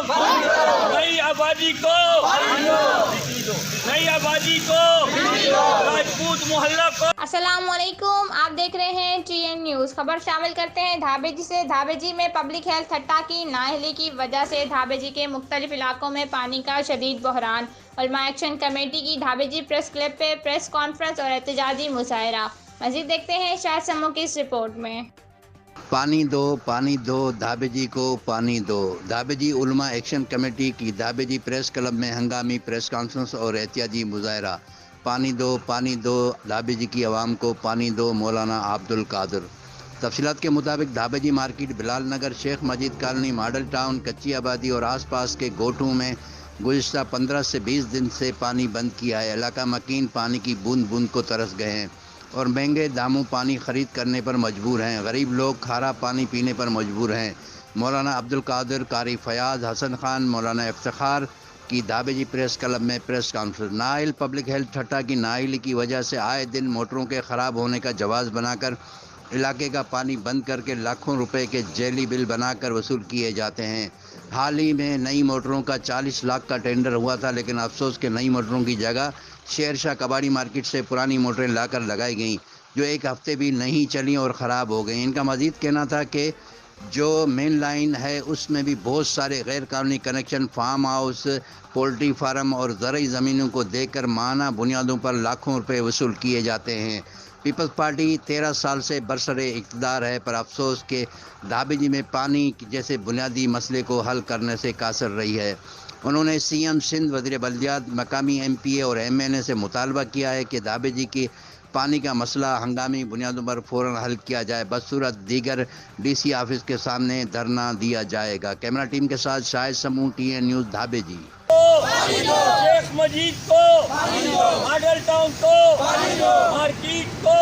नई आबादी को राजपूत मोहल्ला को। अस्सलामुअलैकुम, आप देख रहे हैं TN न्यूज़। खबर शामिल करते हैं धाबेजी से। धाबेजी में पब्लिक हेल्थ हट्टा की नाअहली की वजह से धाबेजी के मुख्तलिफ इलाकों में पानी का शदीद बहरान। उलमा एक्शन कमेटी की धाबेजी प्रेस क्लब पे प्रेस कॉन्फ्रेंस और एहतजाजी मुजाहरा। मज़ीद देखते हैं शाहिद समू की इस रिपोर्ट में। पानी दो धाबेजी को पानी दो। धाबेजी उलमा एक्शन कमेटी की धाबेजी प्रेस क्लब में हंगामी प्रेस कॉन्फ्रेंस और एहतियाजी मुजाहरा। पानी दो धाबेजी की आवाम को पानी दो। मौलाना अब्दुल कादिर। तफसीलात के मुताबिक धाबेजी मार्केट, बिलाल नगर, शेख मजीद कॉलोनी, मॉडल टाउन, कच्ची आबादी और आसपास के गोठों में गुज़िश्ता 15 से 20 दिन से पानी बंद किया है। इलाका मकीन पानी की बूंद बूंद को तरस गए हैं और महंगे दामों पानी ख़रीद करने पर मजबूर हैं। गरीब लोग खारा पानी पीने पर मजबूर हैं। मौलाना अब्दुल कादिर, कारी फयाज, हसन खान, मौलाना इफ्तिखार की धाबेजी प्रेस क्लब में प्रेस कॉन्फ्रेंस। नाइल पब्लिक हेल्थ हट्टा की नाइली की वजह से आए दिन मोटरों के ख़राब होने का जवाज़ बनाकर इलाके का पानी बंद करके लाखों रुपए के जेली बिल बनाकर वसूल किए जाते हैं। हाल ही में नई मोटरों का 40 लाख का टेंडर हुआ था, लेकिन अफसोस के नई मोटरों की जगह शेरशाह कबाड़ी मार्केट से पुरानी मोटरें लाकर लगाई गईं, जो एक हफ्ते भी नहीं चलीं और ख़राब हो गईं। इनका मज़ीद कहना था कि जो मेन लाइन है उसमें भी बहुत सारे गैर कानूनी connection, farm house, poultry farm और ज़रई ज़मीनों को देकर माना बुनियादों पर लाखों रुपए वसूल किए जाते हैं। पीपल्स पार्टी 13 साल से बरसरे इक़्तिदार है, पर अफसोस के धाबेजी में पानी जैसे बुनियादी मसले को हल करने से कासर रही है। उन्होंने CM सिंध, वज़ीर बल्दियात, मकामी MPA और MNA से मुतालबा किया है कि धाबेजी की पानी का मसला हंगामी बुनियादों पर फ़ौरन हल किया जाए। बदसूरत दीगर DC ऑफिस के सामने धरना दिया जाएगा। कैमरा टीम के साथ शाहिद समूह, TN न्यूज़, धाबेजी। शेख मजीद को, मॉडल टाउन को, मार्केट को